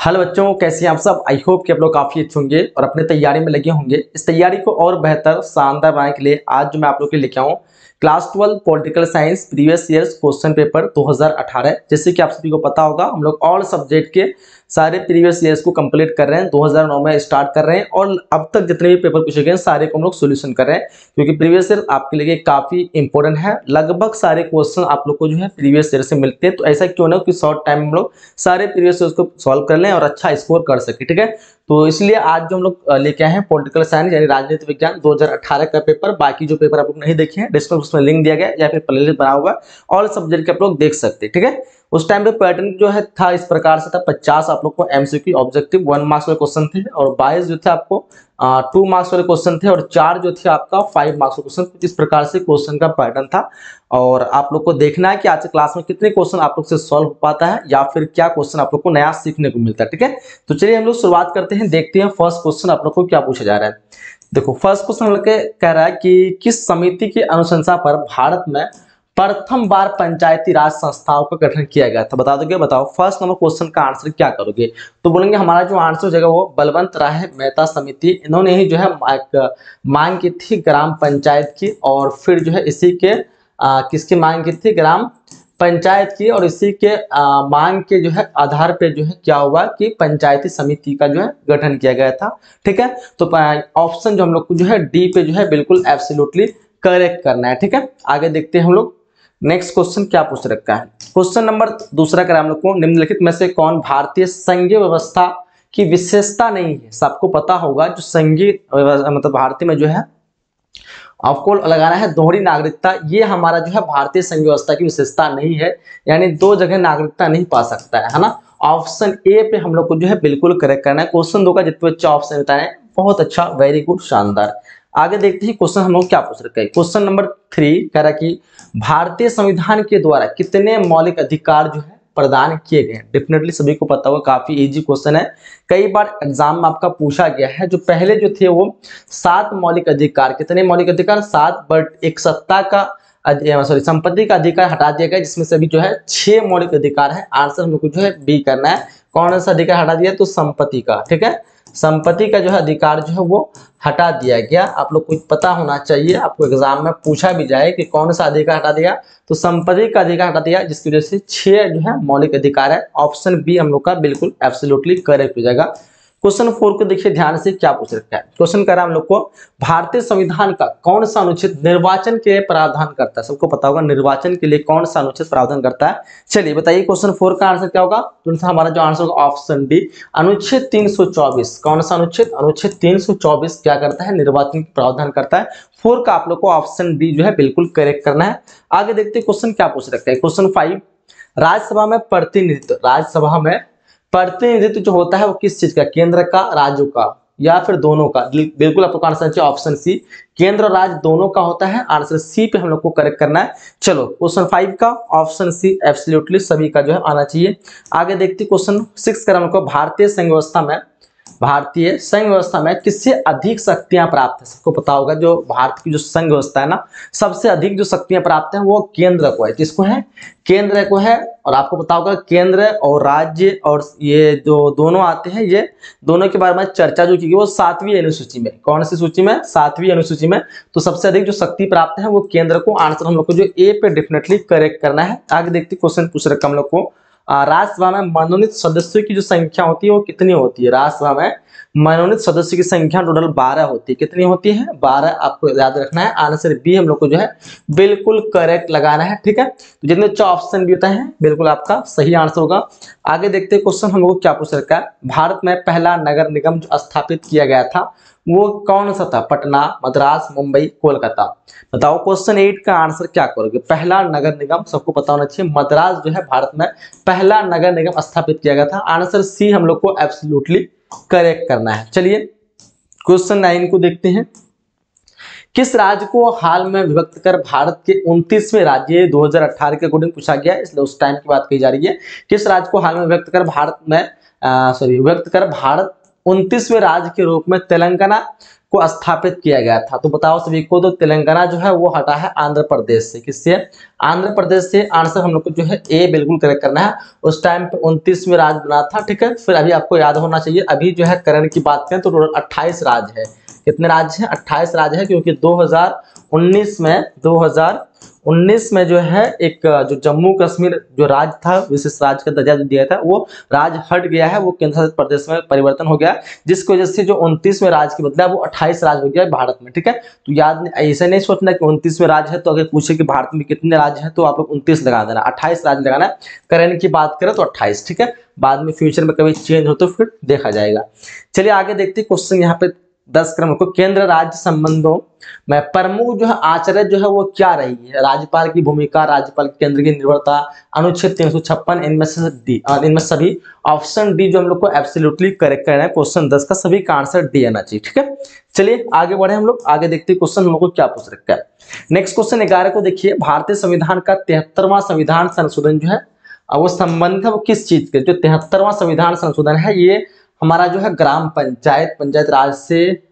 Hello बच्चों, कैसे हैं आप सब। आई होप कि आप लोग काफी अच्छे होंगे और अपने तैयारी में लगे होंगे। इस तैयारी को और बेहतर शानदार बनाने के लिए आज जो मैं आप लोग के लिए लेके आऊँ class 12 political science previous years question paper 2018। जैसे कि आप सभी को पता होगा, हम लोग ऑल सब्जेक्ट के सारे प्रीवियस ईयर्स को कंप्लीट कर रहे हैं। 2009 में स्टार्ट कर रहे हैं और अब तक जितने भी पेपर पूछे गए सारे को हम लोग सोल्यूशन कर रहे हैं, क्योंकि प्रीवियस ईयर आपके लिए काफी इंपॉर्टेंट है। लगभग सारे क्वेश्चन आप लोग को जो है प्रीवियस ईयर से मिलते हैं, तो ऐसा क्यों ना कि शॉर्ट टाइम में हम लोग सारे प्रीवियस ईयर को सॉल्व कर लें और अच्छा स्कोर कर सके। ठीक है, तो इसलिए आज जो हम लोग लेके आए हैं पॉलिटिकल साइंस यानी राजनीति विज्ञान 2018 का पेपर। बाकी जो पेपर आप लोग नहीं देखे हैं डिस्क्रिप्शन में लिंक दिया गया या फिर प्लेलिस्ट बना होगा, ऑल सब्जेक्ट के आप लोग देख सकते हैं। ठीक है, उस टाइम पे पैटर्न जो है था इस प्रकार से था। 50 आप लोग को एमसीक्यू ऑब्जेक्टिव 1 मार्क्स वाले क्वेश्चन थे और 22 जो थे आपको 2 मार्क्स वाले क्वेश्चन थे और 4 जो थे आपका 5 मार्क्स वाले क्वेश्चन। इस प्रकार से क्वेश्चन का पैटर्न था और आप लोग को देखना है कि आज के क्लास में कितने क्वेश्चन आप लोग से सॉल्व हो पाता है या फिर क्या क्वेश्चन आप लोग को नया सीखने को मिलता है। ठीक है, तो चलिए हम लोग शुरुआत करते हैं, देखते हैं फर्स्ट क्वेश्चन आप लोग को क्या पूछा जा रहा है। देखो फर्स्ट क्वेश्चन हम लोग कह रहा है कि किस समिति की अनुशंसा पर भारत में प्रथम बार पंचायती राज संस्थाओं का गठन किया गया था। बता दोगे, बताओ फर्स्ट नंबर क्वेश्चन का आंसर क्या करोगे। तो बोलेंगे हमारा जो आंसर हो जाएगा वो बलवंत राय मेहता समिति, इन्होंने ही जो है मांग की थी ग्राम पंचायत की और फिर जो है इसी के किसकी मांग की थी, ग्राम पंचायत की, और इसी के मांग के जो है आधार पे जो है क्या हुआ कि पंचायती समिति का जो है गठन किया गया था। ठीक है, तो ऑप्शन जो हम लोग को जो है डी पे जो है बिल्कुल एब्सोल्युटली करेक्ट करना है। ठीक है, आगे देखते हैं हम लोग नेक्स्ट क्वेश्चन क्या पूछ रखा है। क्वेश्चन नंबर दूसरा करा हम लोग को, निम्नलिखित में से कौन भारतीय संघीय व्यवस्था की विशेषता नहीं है। सबको पता होगा जो संघीय मतलब भारतीय में जो है आपको लगाना है दोहरी नागरिकता, ये हमारा जो है भारतीय संघ व्यवस्था की विशेषता नहीं है, यानी 2 जगह नागरिकता नहीं पा सकता है ना। ऑप्शन ए पे हम लोग को जो है बिल्कुल करेक्ट करना है। क्वेश्चन 2 का जितने अच्छा ऑप्शन बताए बहुत अच्छा, वेरी गुड, शानदार। आगे देखते हैं क्वेश्चन हम लोग क्या पूछ रखे हैं। क्वेश्चन नंबर 3 कह रहा कि भारतीय संविधान के द्वारा कितने मौलिक अधिकार जो है प्रदान किए गए हैं। डेफिनेटली सभी को पता होगा, काफी इजी क्वेश्चन है, कई बार एग्जाम में आपका पूछा गया है। जो पहले जो थे वो 7 मौलिक अधिकार, कितने मौलिक अधिकार 7, बट एक सत्ता का संपत्ति का अधिकार हटा दिया गया, जिसमें से अभी जो है 6 मौलिक अधिकार है। आंसर हम लोग को जो है बी करना है। कौन सा अधिकार हटा दिया, तो संपत्ति का। ठीक है, संपत्ति का जो है अधिकार जो है वो हटा दिया गया। आप लोग को पता होना चाहिए, आपको एग्जाम में पूछा भी जाए कि कौन सा अधिकार हटा दिया, तो संपत्ति का अधिकार हटा दिया, जिसकी वजह से 6 जो है मौलिक अधिकार है। ऑप्शन बी हम लोग का बिल्कुल एब्सोल्युटली करेक्ट हो जाएगा। क्वेश्चन 4 को देखिए ध्यान से, क्या पूछ रखा है। क्वेश्चन कर रहा है हम लोग को भारतीय संविधान का कौन सा अनुच्छेद निर्वाचन के लिए प्रावधान करता है। सबको पता होगा निर्वाचन के लिए कौन सा अनुच्छेद प्रावधान करता है। चलिए बताइए क्वेश्चन 4 का आंसर क्या होगा। तो हमारा जो आंसर होगा ऑप्शन डी, अनुच्छेद 324। कौन सा अनुच्छेद, अनुच्छेद 324 क्या करता है, निर्वाचन के प्रावधान करता है। 4 का आप लोग को ऑप्शन डी जो है बिल्कुल करेक्ट करना है। आगे देखते हैं क्वेश्चन क्या पूछ रखा है। क्वेश्चन 5, राज्यसभा में प्रतिनिधित्व, राज्यसभा में प्रतिनिधित्व जो होता है वो किस चीज का, केंद्र का, राज्यों का, या फिर दोनों का। बिल्कुल आपको आंसर चाहिए ऑप्शन सी, केंद्र और राज्य दोनों का होता है। आंसर सी पे हम लोग को करेक्ट करना है। चलो क्वेश्चन 5 का ऑप्शन सी एब्सोल्युटली सभी का जो है आना चाहिए। आगे देखते क्वेश्चन 6 का हमको भारतीय संघ व्यवस्था में, भारतीय संघ व्यवस्था में किससे अधिक शक्तियां प्राप्त है। सबको पता होगा जो भारत की जो संघ व्यवस्था है ना, सबसे अधिक जो शक्तियां प्राप्त हैं वो केंद्र को है। किसको है, केंद्र को है। और आपको पता होगा केंद्र और राज्य और ये जो दोनों आते हैं, ये दोनों के बारे में चर्चा जो की गई वो 7वीं अनुसूची में। कौन सी सूची में, 7वीं अनुसूची में। तो सबसे अधिक जो शक्ति प्राप्त है वो केंद्र को। आंसर हम लोग को जो ए पे डेफिनेटली करेक्ट करना है। आगे देखते क्वेश्चन पूछ रखा हम लोग को, राज्यसभा में मनोनीत सदस्यों की जो संख्या होती है वो कितनी होती है। राज्यसभा में मनोनीत सदस्यों की संख्या टोटल 12 होती है। कितनी होती है, 12। आपको याद रखना है। आंसर बी हम लोग को जो है बिल्कुल करेक्ट लगाना है। ठीक है, तो जितने अच्छा ऑप्शन भी होता है बिल्कुल आपका सही आंसर होगा। आगे देखते हैं क्वेश्चन हम लोग को क्या पूछ रखा है। भारत में पहला नगर निगम जो स्थापित किया गया था वो कौन सा था, पटना, मद्रास, मुंबई, कोलकाता। बताओ क्वेश्चन 8 का आंसर क्या करोगे। पहला नगर निगम सबको पता होना चाहिए, मद्रास जो है भारत में पहला नगर निगम स्थापित किया गया था। आंसर सी हम लोग को एब्सोल्युटली करेक्ट करना है। चलिए क्वेश्चन 9 को देखते हैं। किस राज्य को हाल में विभक्त कर भारत के 29वें राज्य 2018 के अकॉर्डिंग पूछा गया, इसलिए उस टाइम की बात कही जा रही है। किस राज्य को हाल में विभक्त कर भारत में विभक्त कर भारत 29वें राज्य के रूप में तेलंगाना को स्थापित किया गया था? तो बताओ सभी को, तो तेलंगाना जो है वो हटा है आंध्र प्रदेश से। किससे? आंध्र प्रदेश से। आंसर हम लोग को जो है ए बिल्कुल करेक्ट करना है। उस टाइम पे 29वें राज्य बना था, ठीक है। फिर अभी आपको याद होना चाहिए, अभी जो है करंट की बात करें तो टोटल 28 राज्य है। कितने राज्य हैं? 28 राज्य है, क्योंकि 2019 में जो है एक जो जम्मू कश्मीर जो राज्य था, विशेष राज्य का दर्जा दिया था, वो राज्य हट गया है, वो केंद्र शासित प्रदेश में परिवर्तन हो गया, जिसकी वजह से जो 29वें राज्य की बदला वो 28 राज्य हो गया है भारत में, ठीक है। तो याद ऐसे नहीं सोचना कि 29वें राज्य है तो अगर पूछे कि भारत में कितने राज्य हैं तो आप लोग 29 लगा देना, 28 राज्य लगाना है। करंट की बात करें तो 28, ठीक है। बाद में फ्यूचर में कभी चेंज हो तो फिर देखा जाएगा। चलिए आगे देखते हैं क्वेश्चन यहाँ पे 10 क्रम को। केंद्र राज्य संबंधों में प्रमुख जो है आचार्य जो है वो क्या रही है? राज्यपाल की भूमिका, राज्यपाल केंद्र की निर्भरता, अनुच्छेद 356, इनमें सभी। ऑप्शन डी जो हम लोग को एब्सोल्युटली करेक्ट करना है। क्वेश्चन 10 का सभी का आंसर डी आना चाहिए, ठीक है। चलिए आगे बढ़े हम लोग, आगे देखते हैं क्वेश्चन हम लोग को क्या पूछ रखा है। नेक्स्ट क्वेश्चन 11 को देखिए। भारतीय संविधान का 73वां संविधान संशोधन जो है वो संबंध है वो किस चीज के? जो 73वां संविधान संशोधन है ये हमारा जो है ग्राम पंचायत राज से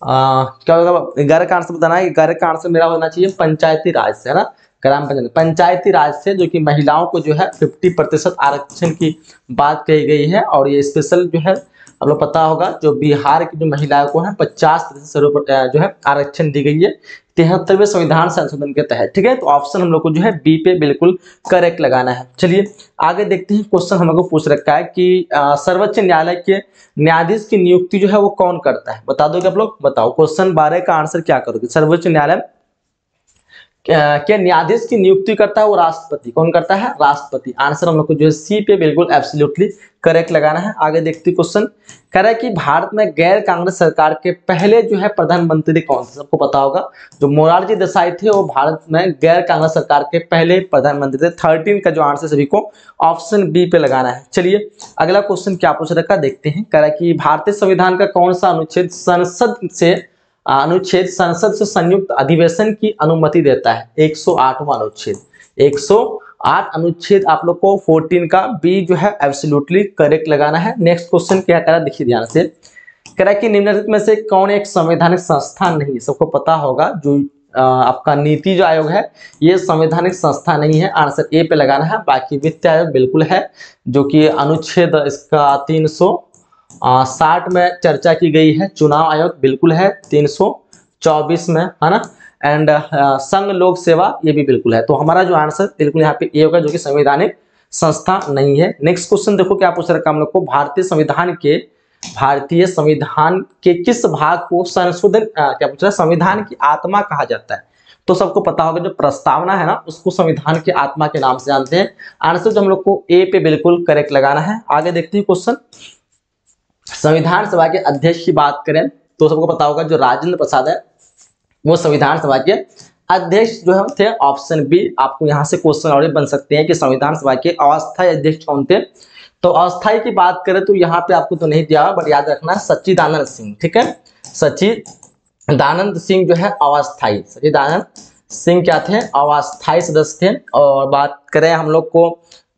क्या होगा? 11 का आंसर बताना है। 11 का आंसर मेरा होना चाहिए पंचायती राज से, है ना। ग्राम पंचायती राज से, जो कि महिलाओं को जो है 50% आरक्षण की बात कही गई है। और ये स्पेशल जो है आप लोग पता होगा, जो बिहार की जो महिलाओं को है 50% जो है आरक्षण दी गई है 73वें संविधान संशोधन के तहत, ठीक है। तो ऑप्शन हम लोग को जो है बी पे बिल्कुल करेक्ट लगाना है। चलिए आगे देखते हैं क्वेश्चन हम लोग को पूछ रखा है कि सर्वोच्च न्यायालय के न्यायाधीश की नियुक्ति जो है वो कौन करता है? बता दोगे आप लोग? बताओ क्वेश्चन 12 का आंसर क्या करोगे? सर्वोच्च न्यायालय के न्यायाधीश की नियुक्ति करता है वो राष्ट्रपति। कौन करता है? राष्ट्रपति। आंसर हम लोग को जो है सी पे बिल्कुल एब्सोल्युटली करेक्ट लगाना है। आगे देखते क्वेश्चन कह रहा है कि भारत में गैर कांग्रेस सरकार के पहले जो है प्रधानमंत्री कौन थे? सबको पता होगा, जो मोरारजी देसाई थे वो भारत में गैर कांग्रेस सरकार के पहले प्रधानमंत्री थे। 13 का जो आंसर सभी को ऑप्शन बी पे लगाना है। चलिए अगला क्वेश्चन क्या पूछ रखा देखते हैं। कह रहा है कि भारतीय संविधान का कौन सा अनुच्छेद संसद से संयुक्त अधिवेशन की अनुमति देता है? 108वां अनुच्छेद। 108 अनुच्छेद आप लोग को 14 का बी जो है एब्सोल्युटली करेक्ट लगाना है। नेक्स्ट क्वेश्चन क्या कह रहा है देखिए ध्यान से। कह रहा है कि निम्नलिखित में से कौन एक संवैधानिक संस्था नहीं? सबको पता होगा, जो आपका नीति जो आयोग है ये संवैधानिक संस्था नहीं है। आंसर ए पे लगाना है। बाकी वित्त आयोग बिल्कुल है, जो कि अनुच्छेद इसका 360 में चर्चा की गई है। चुनाव आयोग बिल्कुल है 324 में, है ना। एंड संघ लोक सेवा ये भी बिल्कुल है। तो हमारा जो आंसर बिल्कुल यहाँ पे ए होगा, जो कि संवैधानिक संस्था नहीं है। नेक्स्ट क्वेश्चन देखो क्या पूछ रखा हम लोग को। भारतीय संविधान के किस भाग को संशोधन क्या पूछ रहा है? संविधान की आत्मा कहा जाता है। तो सबको पता होगा, जो प्रस्तावना है ना उसको संविधान की आत्मा के नाम से जानते हैं। आंसर जो हम लोग को ए पे बिल्कुल करेक्ट लगाना है। आगे देखते हैं क्वेश्चन। संविधान सभा के अध्यक्ष की बात करें तो सबको पता होगा, जो राजेंद्र प्रसाद है वो संविधान सभा के अध्यक्ष जो है थे। Option B. आपको यहाँ से क्वेश्चन और बन सकते हैं कि संविधान सभा के अस्थायी अध्यक्ष कौन थे? तो अस्थायी की बात करें तो यहाँ पे आपको तो नहीं दिया, बट याद रखना सच्चिदानंद सिंह, ठीक है। सच्चिदानंद सिंह जो है अस्थायी, सच्चिदानंद सिंह क्या थे? अस्थायी सदस्य थे। और बात करें हम लोग को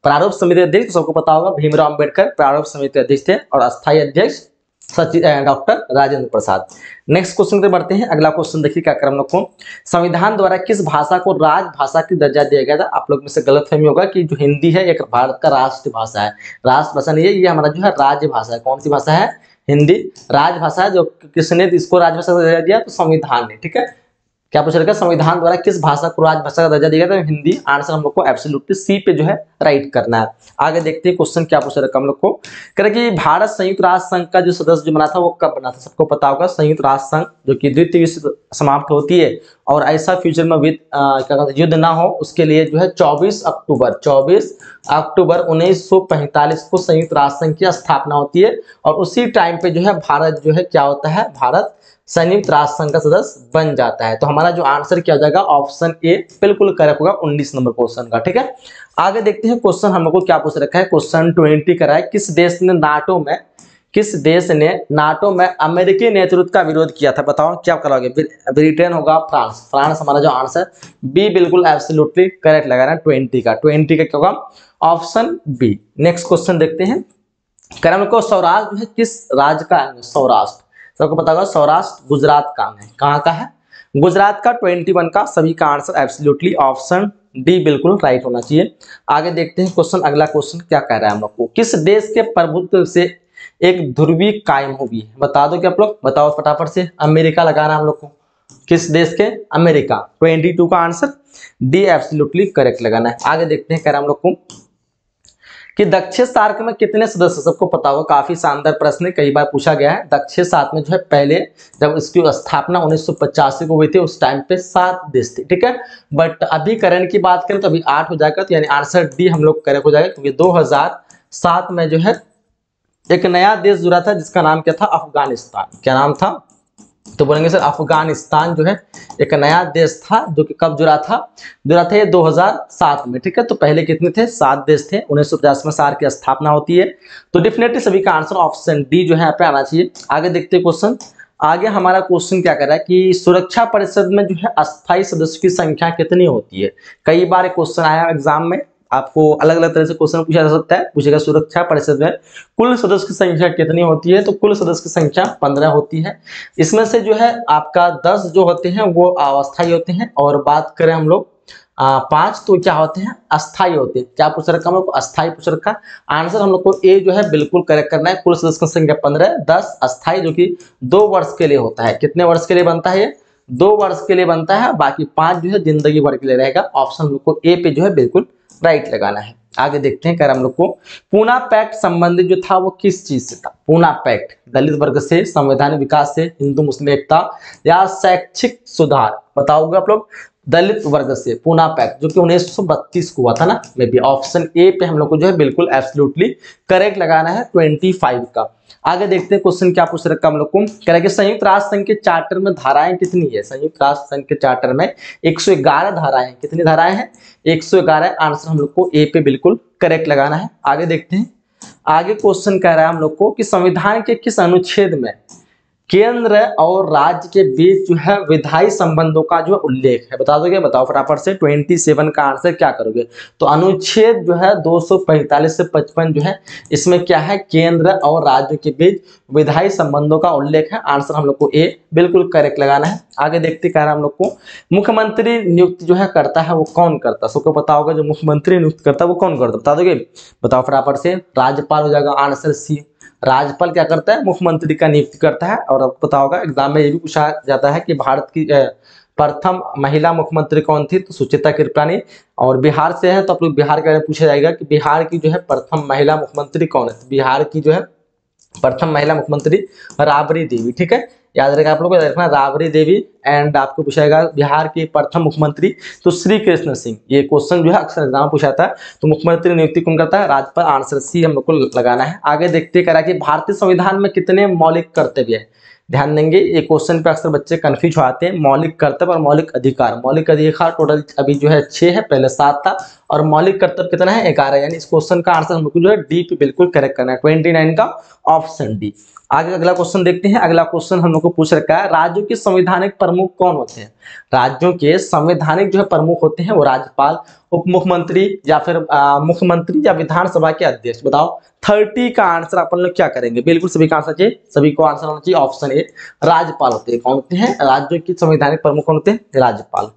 प्रारूप समिति अध्यक्ष, तो सबको पता होगा भीमराव अंबेडकर प्रारूप समिति अध्यक्ष थे। और अस्थायी अध्यक्ष doctor Rajendra Prasad. Next question पे बढ़ते हैं। अगला क्वेश्चन देखिए क्या क्रम लोग को। संविधान द्वारा किस भाषा को राजभाषा की दर्जा दिया गया था? आप लोग में से गलतफहमी होगा कि जो हिंदी है एक भारत का राष्ट्रीय भाषा है। राष्ट्रभाषा नहीं है, ये हमारा जो है राज्य भाषा है। कौन सी भाषा है? हिंदी राजभाषा है। जो किसने इसको राजभाषा का दर्जा दिया? तो संविधान ने, ठीक है। क्या पूछ रखा? संविधान द्वारा किस भाषा को राजभाषा का दर्जा दिया गया था? हिंदी। आंसर हम लोग को एब्सोल्युटली सी पे जो है राइट करना है। आगे देखते हैं क्वेश्चन क्या पूछ रखा हम लोग को। कह रहे कि भारत संयुक्त राष्ट्र संघ का जो सदस्य जो बना था वो कब बना था? सबको पता होगा, संयुक्त राष्ट्र संघ जो कि द्वितीय विश्व समाप्त होती है और ऐसा फ्यूचर में युद्ध ना हो उसके लिए जो है 24 अक्टूबर 1945 को संयुक्त राष्ट्र संघ की स्थापना होती है। और उसी टाइम पे जो है भारत जो है क्या होता है? भारत संयुक्त राष्ट्र संघ का सदस्य बन जाता है। तो हमारा जो आंसर क्या हो जाएगा? ऑप्शन ए बिल्कुल करेक्ट होगा 19 नंबर क्वेश्चन का, ठीक है। आगे देखते हैं क्वेश्चन हम लोग को क्या पूछ रखा है। क्वेश्चन 20 करा है। किस देश ने नाटो में अमेरिकी नेतृत्व का विरोध किया था? बताओ क्या करोगे? ब्रिटेन होगा, फ्रांस हमारा जो आंसर बी बिल्कुल एब्सोल्युटली करेक्ट लगा रहा है। 20 का क्या होगा? Option B. नेक्स्ट क्वेश्चन देखते हैं। को सौराष्ट्र है किस राज्य का है? सबको पता होगा सौराष्ट्र गुजरात का है, कहाँ का है, गुजरात का। 21 का सभी का आंसर एब्सोल्युटली ऑप्शन डी बिल्कुल राइट होना चाहिए। आगे देखते हैं क्वेश्चन, अगला क्वेश्चन क्या कह रहा है हम लोग को, किस देश के प्रभुत्व से एक ध्रुवी कायम हुई है, बता दो क्या आप लोग, बताओ फटाफट से। अमेरिका लगाना हम लोग को, किस देश के, अमेरिका। 22 का आंसर डी एब्सोल्युटली करेक्ट लगाना है। आगे देखते हैं कह रहा हम लोग को कि दक्षिण सार्क में कितने सदस्य, सबको पता होगा, काफी शानदार प्रश्न है, कई बार पूछा गया है। दक्षिण सार्क में जो है पहले जब इसकी स्थापना 1985 को हुई थी उस टाइम पे 7 देश थे, ठीक है। बट अभी करंट की बात करें तो अभी 8 हो जाएगा, तो यानी आंसर डी हम लोग करेक्ट हो जाएगा, क्योंकि 2007 में जो है एक नया देश जुड़ा था जिसका नाम क्या था, अफगानिस्तान। क्या नाम था, तो बोलेंगे सर अफगानिस्तान जो है एक नया देश था जो कि कब जुड़ा था ये 2007 में, ठीक है। तो पहले कितने थे, 7 देश थे। 1950 में सार्क की स्थापना होती है, तो डेफिनेटली सभी का आंसर ऑप्शन डी जो है यहाँ पे आना चाहिए। आगे देखते हैं क्वेश्चन, आगे हमारा क्वेश्चन क्या कर रहा है कि सुरक्षा परिषद में जो है अस्थायी सदस्यों की संख्या कितनी होती है। कई बार क्वेश्चन आया एग्जाम में, आपको अलग अलग तरह से क्वेश्चन पूछा जा सकता है। पूछेगा सुरक्षा परिषद में कुल सदस्य की संख्या कितनी होती है, तो कुल सदस्य की संख्या 15 होती है। इसमें से जो है आपका 10 जो होते हैं वो अस्थायी होते हैं, और बात करें हम लोग 5 तो क्या होते हैं, अस्थायी होते हैं। क्या पूछ रखा हम लोग को, अस्थायी पूछ रखा। आंसर हम लोग को ए जो है बिल्कुल करेक्ट करना है। कुल सदस्य की संख्या 15, 10 अस्थायी जो कि 2 वर्ष के लिए होता है। कितने वर्ष के लिए बनता है ये, 2 वर्ष के लिए बनता है, बाकी 5 जो है जिंदगी भर के लिए रहेगा। ऑप्शन हम लोग को ए पे जो है बिल्कुल राइट लगाना है। आगे देखते हैं कह रहा हम लोग को पूना पैक्ट संबंधित जो था वो किस चीज से था। पूना पैक्ट दलित वर्ग से, संवैधानिक विकास से, हिंदू मुस्लिम एकता या शैक्षिक सुधार, बताओगे आप लोग। दलित वर्ग से पूना पैक्ट जो कि 1932 को हुआ था ना, मे बी ऑप्शन ए पे हम लोग को जो है बिल्कुल एब्सोल्युटली करेक्ट लगाना है 25 का। आगे देखते हैं क्वेश्चन क्या पूछ रखा हम लोग को, कह रहा है कि संयुक्त राष्ट्र संघ के चार्टर में धाराएं कितनी है। संयुक्त राष्ट्र संघ के चार्टर में 111 धाराएं, कितनी धाराएं हैं, 111। आंसर हम लोग को ए पे बिल्कुल करेक्ट लगाना है। आगे देखते हैं, आगे क्वेश्चन कह रहा है हम लोग को कि संविधान के किस अनुच्छेद में केंद्र और राज्य के बीच जो है विधायी संबंधों का जो उल्लेख है, बता दोगे, बताओ फटाफट से। 27 का आंसर क्या करोगे, तो अनुच्छेद जो है 245 से 55 जो है इसमें क्या है, केंद्र और राज्य के बीच विधायी संबंधों का उल्लेख है। आंसर हम लोग को ए बिल्कुल करेक्ट लगाना है। आगे देखते कह रहा हम लोग को मुख्यमंत्री नियुक्त जो है करता है वो कौन करता है, सबको पता होगा जो मुख्यमंत्री नियुक्त करता है वो कौन करता है, बता दोगे, बताओ फटाफट से। राज्यपाल हो जाएगा आंसर सी। राज्यपाल क्या करता है, मुख्यमंत्री का नियुक्ति करता है। और आपको पता होगा एग्जाम में ये भी पूछा जाता है कि भारत की प्रथम महिला मुख्यमंत्री कौन थी, तो सुचेता कृपलानी। और बिहार से है तो आप लोग बिहार के बारे में पूछा जाएगा कि बिहार की जो है प्रथम महिला मुख्यमंत्री कौन है, तो बिहार की जो है प्रथम महिला मुख्यमंत्री राबड़ी देवी, ठीक है, याद रखना आप लोग को, रखना राबड़ी देवी। एंड आपको पूछाएगा बिहार के प्रथम मुख्यमंत्री तो श्री कृष्ण सिंह। ये क्वेश्चन जो है अक्सर एग्जाम पूछा था, तो मुख्यमंत्री नियुक्ति कौन करता है, राज्यपाल। आंसर सी हम लोग को लगाना है। आगे देखते करा कि भारतीय संविधान में कितने मौलिक कर्तव्य है, ध्यान देंगे ये क्वेश्चन पे अक्सर बच्चे कंफ्यूज हो आते हैं। मौलिक कर्तव्य और मौलिक अधिकार, मौलिक अधिकार टोटल अभी जो है 6 है, पहले 7 था, और मौलिक कर्तव्य कितना है, 11। यानी इस क्वेश्चन का आंसर हम लोग को जो है डी पे बिल्कुल करेक्ट करना है, 29 का ऑप्शन डी। आगे अगला क्वेश्चन देखते हैं। अगला क्वेश्चन हम लोग को पूछ रखा है राज्यों के संवैधानिक प्रमुख कौन होते हैं। राज्यों के संवैधानिक जो है प्रमुख होते हैं वो राज्यपाल, उप मुख्यमंत्री या फिर मुख्यमंत्री या विधानसभा के अध्यक्ष। बताओ 30 का आंसर अपन लोग क्या करेंगे, बिल्कुल सभी का आंसर चाहिए, सभी को आंसर होना चाहिए ऑप्शन ए, राज्यपाल होते हैं। कौन होते हैं, राज्यों के संवैधानिक प्रमुख कौन होते हैं, राज्यपाल।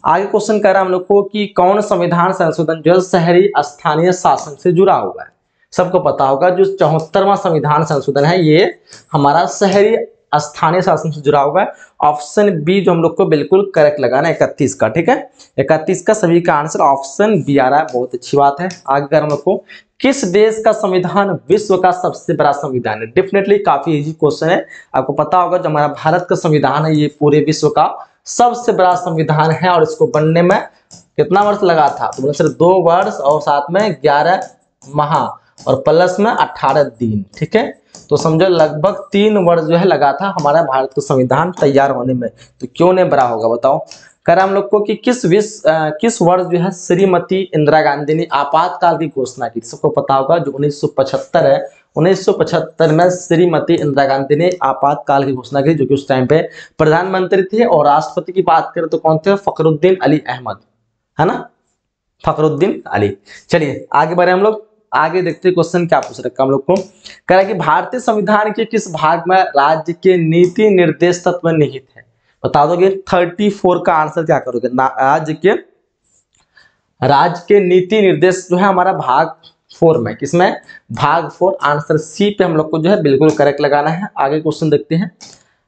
आगे क्वेश्चन कह रहा है हम लोग को कि कौन संविधान संशोधन जो है शहरी स्थानीय शासन से जुड़ा हुआ है। सबको पता होगा जो 74वां संविधान संशोधन है ये हमारा शहरी स्थानीय शासन से जुड़ा हुआ है। ऑप्शन बी जो हम लोग को बिल्कुल करेक्ट लगाना है 31 का, ठीक है, 31 का सभी का आंसर ऑप्शन बी आ रहा है, बहुत अच्छी बात है। आगे हम लोग को किस देश का संविधान विश्व का सबसे बड़ा संविधान है। डेफिनेटली काफी इजी क्वेश्चन है, आपको पता होगा जो हमारा भारत का संविधान है ये पूरे विश्व का सबसे बड़ा संविधान है, और इसको बनने में कितना वर्ष लगा था, तो बोले सिर्फ 2 वर्ष और साथ में 11 माह और प्लस में 18 दिन, ठीक है। तो समझो लगभग 3 वर्ष जो है लगा था हमारा भारत का संविधान तैयार होने में, तो क्यों नहीं बड़ा होगा बताओ। कह रहा हम लोग को कि किस वर्ष जो है श्रीमती इंदिरा गांधी ने आपातकाल की घोषणा की। सबको पता होगा जो 1975 है, 1975 में श्रीमती इंदिरा गांधी ने आपातकाल की घोषणा की, जो कि उस टाइम पे प्रधानमंत्री थे। और राष्ट्रपति की बात करें तो कौन थे, फखरुद्दीन अली अहमद, है ना, फखरुद्दीन अली। चलिए आगे बढ़े हम लोग। आगे देखते हैं क्वेश्चन क्या पूछ रखा हम लोग को। कह रहा है कि भारतीय संविधान के किस भाग में राज्य के नीति निर्देश तत्व निहित है? बता दोगे 34 का आंसर क्या करोगे? राज्य के नीति निर्देश जो है हमारा भाग 4 में, किसमें? भाग 4, आंसर सी पे हम लोग को जो है बिल्कुल करेक्ट लगाना है। आगे क्वेश्चन देखते हैं।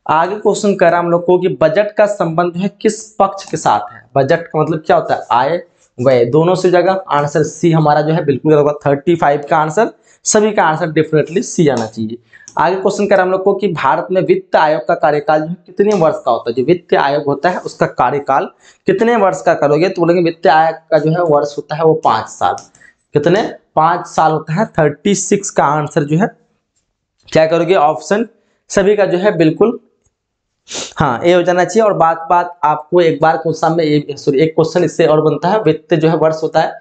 आगे क्वेश्चन कह रहा हम लोग को कि बजट का संबंध है किस पक्ष के साथ है? बजट का मतलब क्या होता है? आय व्यय दोनों से जगह, आंसर सी हमारा जो है बिल्कुल होगा। 35 का आंसर, सभी का आंसर डेफिनेटली सी आना चाहिए। आगे क्वेश्चन कर हम लोग को कि भारत में वित्त आयोग का कार्यकाल जो है कितने वर्ष का होता है? जो वित्त आयोग होता है उसका कार्यकाल कितने वर्ष का करोगे? तो बोलेंगे वित्त आयोग का जो है वर्ष होता है वो 5 साल। कितने? 5 साल होता है। 36 का आंसर जो है क्या करोगे? ऑप्शन सभी का जो है बिल्कुल हाँ ए हो जाना चाहिए। और बात आपको एक बार क्वेश्चन में एक क्वेश्चन इससे और बनता है। वित्त जो है वर्ष होता है,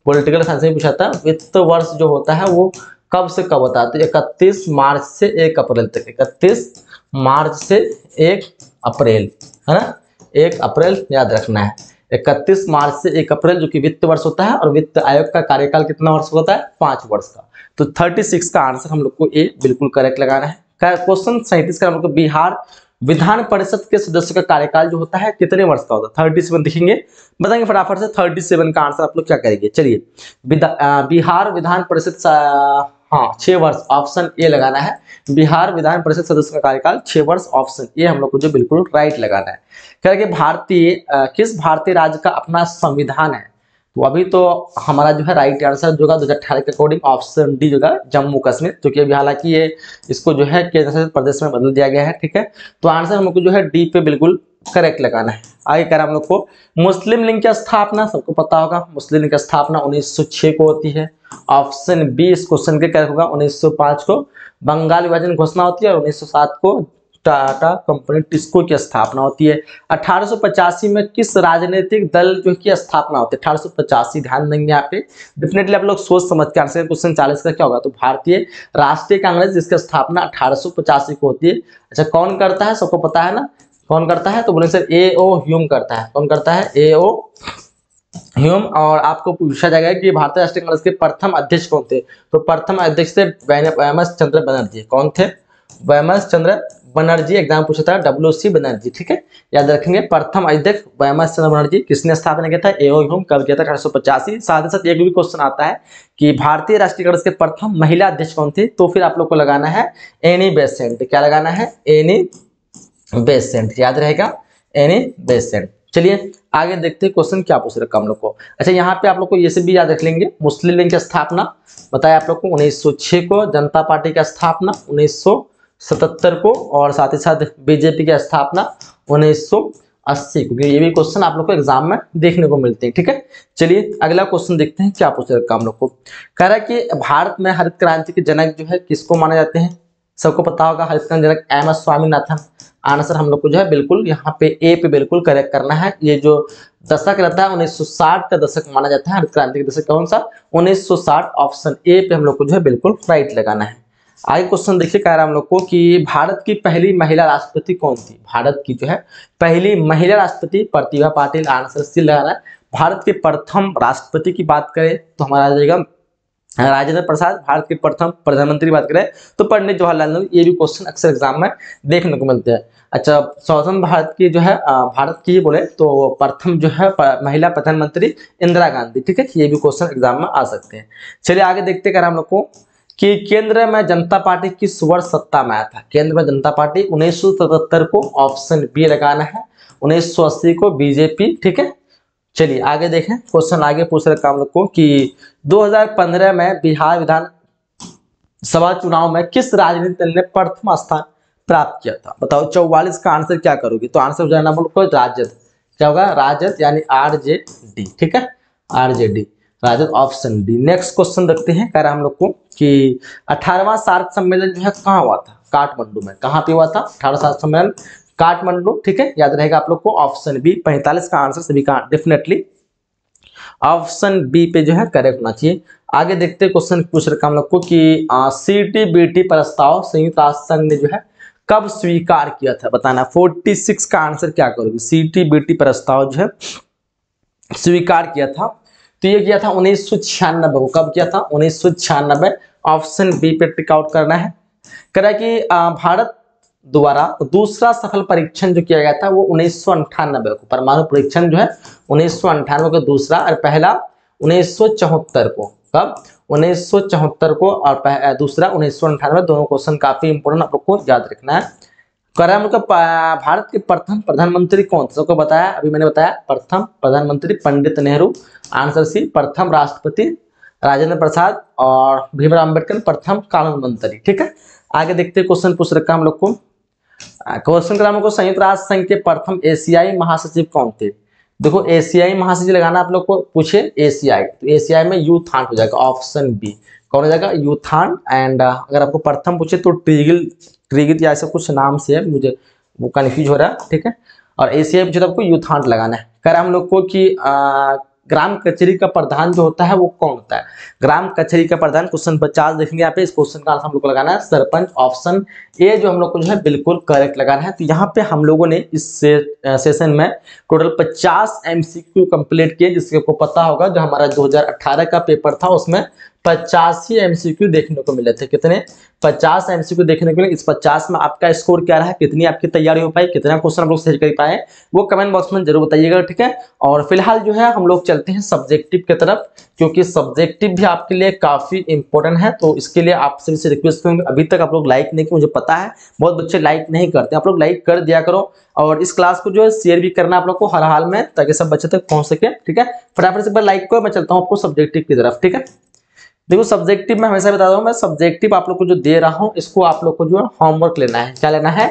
पॉलिटिकल साइंस में पूछा था, वित्त वर्ष जो होता है वो कब से कब होता है? तो 31 मार्च से 1 अप्रैल तक। 31 मार्च से 1 अप्रैल, है ना? 1 अप्रैल याद रखना है। 31 मार्च से 1 अप्रैल जो कि वित्त वर्ष होता है। और वित्त आयोग का कार्यकाल कितना वर्ष होता है? 5 वर्ष का। तो 36 का आंसर हम लोग को ए बिल्कुल करेक्ट लगाना है। क्वेश्चन 37 का हम लोग को बिहार विधान परिषद के सदस्य का कार्यकाल जो होता है कितने वर्ष का होता है? 37 दिखेंगे, बताएंगे फटाफट से। 37 का आंसर आप लोग क्या करेंगे? चलिए, बिहार विधान परिषद हाँ 6 वर्ष, ऑप्शन ए लगाना है। बिहार विधान परिषद सदस्य का कार्यकाल 6 वर्ष, ऑप्शन ए हम लोग को जो बिल्कुल राइट लगाना है। कह कि किस भारतीय राज्य का अपना संविधान है? तो अभी तो हमारा जो है राइट आंसर जो होगा 2018 के अकॉर्डिंग ऑप्शन डी जो है जम्मू कश्मीर, क्योंकि अभी हालांकि ये इसको जो है केंद्र शासित प्रदेश में बदल दिया गया है। ठीक है, तो आंसर हम लोग को जो है डी पे बिल्कुल करेक्ट लगाना है। आगे कह रहा हम लोग को मुस्लिम लीग की स्थापना सबको पता होगा। मुस्लिम लीग की स्थापना 1906 को होती है। ऑप्शन बी इस क्वेश्चन के करेक्ट होगा। 1905 को बंगाल विभाजन घोषणा होती है और 1907 को टाटा कंपनी टिस्को की स्थापना होती है। 1885 में किस राजनीतिक दल जो की स्थापना होती है? 1885 ध्यान देंगे यहाँ पे, डेफिनेटली आप लोग सोच समझ के आंसर। क्वेश्चन 40 का क्या होगा? तो भारतीय राष्ट्रीय कांग्रेस जिसकी स्थापना 1885 को होती है। अच्छा, कौन करता है? सबको पता है ना कौन करता है? तो बोले सर ए.ओ. ह्यूम करता है। कौन करता है? ए.ओ. ह्यूम। और आपको पूछा जाएगा कि भारतीय राष्ट्रीय कांग्रेस के प्रथम अध्यक्ष कौन थे? तो प्रथम अध्यक्ष थे वैमस चंद्र बनर्जी। कौन थे? वैमस चंद्र बनर्जी। एग्जाम पूछा था WC बनर्जी। ठीक है, याद रखेंगे। प्रथम अध्यक्ष वैमस चंद्र बनर्जी। किसने स्थापना किया था? ए.ओ. ह्यूम। कब किया था? 1885। साथ ही साथ एक भी क्वेश्चन आता है कि भारतीय राष्ट्रीय कांग्रेस के प्रथम महिला अध्यक्ष कौन थे? तो फिर आप लोग को लगाना है एनी बेसेंट। क्या लगाना है? एनी बेसेंट, याद रहेगा, एनी बेसेंट। चलिए आगे देखते हैं क्वेश्चन क्या पूछ रखा हम लोग को। अच्छा, यहाँ पे आप लोग को ये से भी याद रख लेंगे। मुस्लिम लीग की स्थापना बताया आप लोग को 1906 को। जनता पार्टी की स्थापना 1977 को। और साथ ही साथ बीजेपी की स्थापना 1980 को। ये भी क्वेश्चन आप लोग को एग्जाम में देखने को मिलते हैं। ठीक है, चलिए अगला क्वेश्चन देखते हैं क्या पूछ रखा हम लोग को। कह रहा है कि भारत में हरित क्रांति के जनक जो है किसको माने जाते हैं? सबको पता होगा, हरित क्रांति जनक एम.एस. स्वामीनाथन। आंसर हम लोग को जो है बिल्कुल यहाँ पे ए पे बिल्कुल करेक्ट करना है। ये जो दशक रहता है 1960 का दशक माना जाता है। हरित क्रांति का दशक कौन सा? 1960। ऑप्शन ए पे हम लोग को जो है बिल्कुल राइट लगाना है। आगे क्वेश्चन देखिए, कह रहा हम लोग को कि भारत की पहली महिला राष्ट्रपति कौन थी? भारत की जो है पहली महिला राष्ट्रपति प्रतिभा पाटिल। आंसर सी लगाना है। भारत के प्रथम राष्ट्रपति की बात करें तो हमारा आ जाएगा राजेंद्र प्रसाद। भारत के प्रथम प्रधानमंत्री बात करें तो पंडित जवाहरलाल नेहरू। ये भी क्वेश्चन अक्सर एग्जाम में देखने को मिलते हैं। अच्छा, स्वतंत्र भारत की जो है भारत की बोले तो प्रथम जो है महिला प्रधानमंत्री इंदिरा गांधी। ठीक है, ये भी क्वेश्चन एग्जाम में आ सकते हैं। चलिए आगे देखते हैं हम लोग को कि केंद्र में जनता पार्टी किस वर्ष सत्ता में आया था? केंद्र में जनता पार्टी 1977 को। ऑप्शन बी लगाना है। 1980 को बीजेपी। ठीक है, चलिए आगे देखें। क्वेश्चन आगे पूछ रखा हम लोग को कि 2015 में बिहार विधान सभा चुनाव में किस राजनीतिक दल ने प्रथम स्थान प्राप्त किया था? बताओ 44 का आंसर क्या करोगे? तो आंसर हो जाएगा हम लोग को राजद। क्या होगा? राजद, यानी RJD। ठीक है, RJD Rajad, option D. Next question देखते हैं। कह रहा हम लोग को कि 18वां सार्क सम्मेलन जो है कहाँ हुआ था? काठमांडू में। कहाँ पे हुआ था 18वां सार्क सम्मेलन? काठमांडू। ठीक है, याद रहेगा आप लोग को। ऑप्शन बी 45 का आंसर सभी का डेफिनेटली ऑप्शन बी पे जो है करेक्ट होना चाहिए। आगे देखते हैं क्वेश्चन पूछ रखा हम लोग को कि CTBT प्रस्ताव संयुक्त राष्ट्र संघ ने जो है कब स्वीकार किया था? बताना। 46 का आंसर क्या करोगे? CTBT प्रस्ताव जो है स्वीकार किया था तो ये किया था 1996 को। कब किया था? 1996। ऑप्शन बी पे टिक आउट करना है। कह रहा है कि भारत द्वारा दूसरा सफल परीक्षण जो किया गया था वो 1998 को, परमाणु परीक्षण जो है 1998 को दूसरा, और पहला 1974 को। कब? 1974 को, और दूसरा 1998। दोनों क्वेश्चन काफी इंपोर्टेंट, आप लोग को याद रखना है। भारत के प्रथम प्रधानमंत्री कौन थे? सबको बताया, अभी मैंने बताया। प्रथम प्रधानमंत्री पंडित नेहरू, आंसर सी। प्रथम राष्ट्रपति राजेंद्र प्रसाद, और भीमराव अम्बेडकर प्रथम कानून मंत्री। ठीक है, आगे देखते हैं। क्वेश्चन पूछ रखा हम लोग को। क्वेश्चन का को संयुक्त राष्ट्र संघ के प्रथम एशियाई महासचिव कौन थे? देखो, एशियाई महासचिव लगाना आप लोग को पूछे एशियाई, तो एशियाई में यूथान हो जाएगा। ऑप्शन बी कौन हो जाएगा? यूथान। एंड अगर आपको प्रथम पूछे तो ट्रिगिल या ऐसा कुछ नाम से है, मुझे वो कन्फ्यूज हो रहा है। ठीक है, और एशियाई पूछे तो आपको यूथान लगाना है। कह रहा है हम लोग को कि ग्राम कचहरी का प्रधान जो होता है वो कौन होता है? ग्राम कचहरी का प्रधान, क्वेश्चन 50 देखेंगे यहाँ पे। इस क्वेश्चन का आंसर हम लोग को लगाना है सरपंच। ऑप्शन ए जो हम लोग को जो है बिल्कुल करेक्ट लगाना है। तो यहाँ पे हम लोगों ने इस सेशन में टोटल 50 MCQ कंप्लीट किए, जिसके आपको पता होगा जो हमारा 2018 का पेपर था उसमें 50 ही MCQ देखने को मिले थे। कितने? 50 MCQ देखने को मिले। इस 50 में आपका स्कोर क्या रहा, कितनी आपकी तैयारी हो पाई, कितना क्वेश्चन आप लोग सही कर पाए, वो कमेंट बॉक्स में जरूर बताइएगा। ठीक है, और फिलहाल जो है हम लोग चलते हैं सब्जेक्टिव की तरफ, क्योंकि सब्जेक्टिव भी आपके लिए काफी इंपॉर्टेंट है। तो इसके लिए आपसे से रिक्वेस्ट करूंगा, अभी तक आप लोग लाइक नहीं किए, मुझे पता है बहुत बच्चे लाइक नहीं करते, आप लोग लाइक कर दिया करो, और इस क्लास को जो है शेयर भी करना आप लोग को हर हाल में, ताकि सब बच्चे तक पहुंच सके। ठीक है, फटाफट से एक बार लाइक करो। मैं चलता हूँ आपको सब्जेक्टिव की तरफ। ठीक है, देखो सब्जेक्टिव में हमेशा बता रहा हूँ, मैं सब्जेक्टिव आप लोग को जो दे रहा हूँ इसको आप लोग को जो है होमवर्क लेना है। क्या लेना है?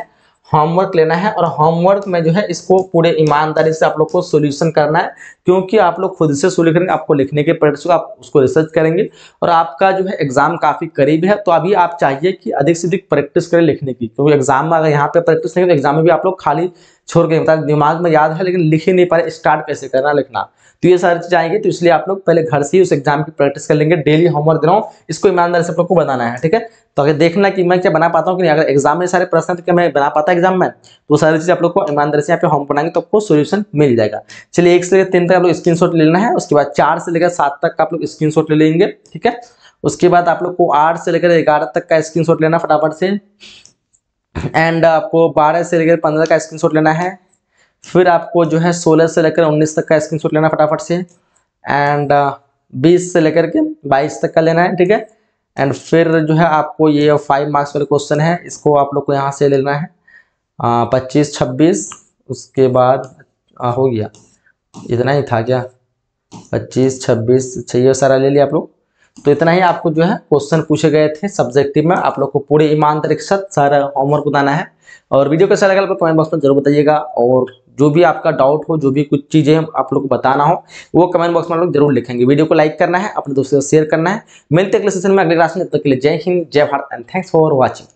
होमवर्क लेना है। और होमवर्क में जो है इसको पूरे ईमानदारी से आप लोग को सॉल्यूशन करना है, क्योंकि आप लोग खुद से सोल्व करेंगे, आपको लिखने के प्रैक्टिस को आप उसको रिसर्च करेंगे, और आपका जो है एग्जाम काफी करीब है। तो अभी आप चाहिए कि अधिक से अधिक प्रैक्टिस करें लिखने की, क्योंकि एग्जाम में अगर यहाँ पे प्रैक्टिस नहीं तो एग्जाम में भी आप लोग खाली छोड़ के बता, दिमाग में याद है लेकिन लिख ही नहीं पा रहे, स्टार्ट कैसे करना लिखना, तो ये सारी चीजें आएंगी। तो इसलिए आप लोग पहले घर से ही उस एग्जाम की प्रैक्टिस कर लेंगे। डेली होमवर्क दे रहा हूँ, इसको ईमानदारी से आप लोग को बनाना है। ठीक है, तो अगर देखना कि मैं क्या बना पाता हूँ कि नहीं, अगर एग्जाम में सारे प्रश्न तो क्या मैं बना पाता एग्जाम में, तो सारी चीज आप लोग को ईमानदारी से यहाँ पे होमवर्क बनाएंगे तो आपको सोल्यूशन मिल जाएगा। चलिए 1 से लेकर 3 तक आप लोग स्क्रीनशॉट ले लेना है, उसके बाद 4 से लेकर 7 तक का आप लोग स्क्रीनशॉट ले लेंगे। ठीक है, उसके बाद आप लोग को 8 से लेकर 11 तक का स्क्रीनशॉट लेना फटाफट से, एंड आपको 12 से लेकर 15 का स्क्रीनशॉट लेना है। फिर आपको जो है 16 से लेकर 19 तक का स्क्रीनशॉट लेना फटाफट से, एंड 20 से लेकर के 22 तक का लेना है। ठीक है, एंड फिर जो है आपको ये 5 मार्क्स वाले क्वेश्चन है, इसको आप लोग को यहाँ से लेना है 25 26। उसके बाद हो गया, इतना ही था क्या? 25 26 चाहिए, सारा ले लिया आप लोग। तो इतना ही आपको जो है क्वेश्चन पूछे गए थे सब्जेक्टिव में, आप लोग को पूरे ईमानदारी के साथ सारा होमवर्क बताना है। और वीडियो कैसा लगा आप कमेंट बॉक्स में जरूर बताइएगा, और जो भी आपका डाउट हो, जो भी कुछ चीजें आप लोग को बताना हो, वो कमेंट बॉक्स में आप लोग जरूर लिखेंगे। वीडियो को लाइक करना है, अपने दोस्तों से शेयर करना है। मिलते हैं अगले सेशन में, अगले क्लास में। तब तक के लिए जय हिंद, जय Bharat, and thanks for watching.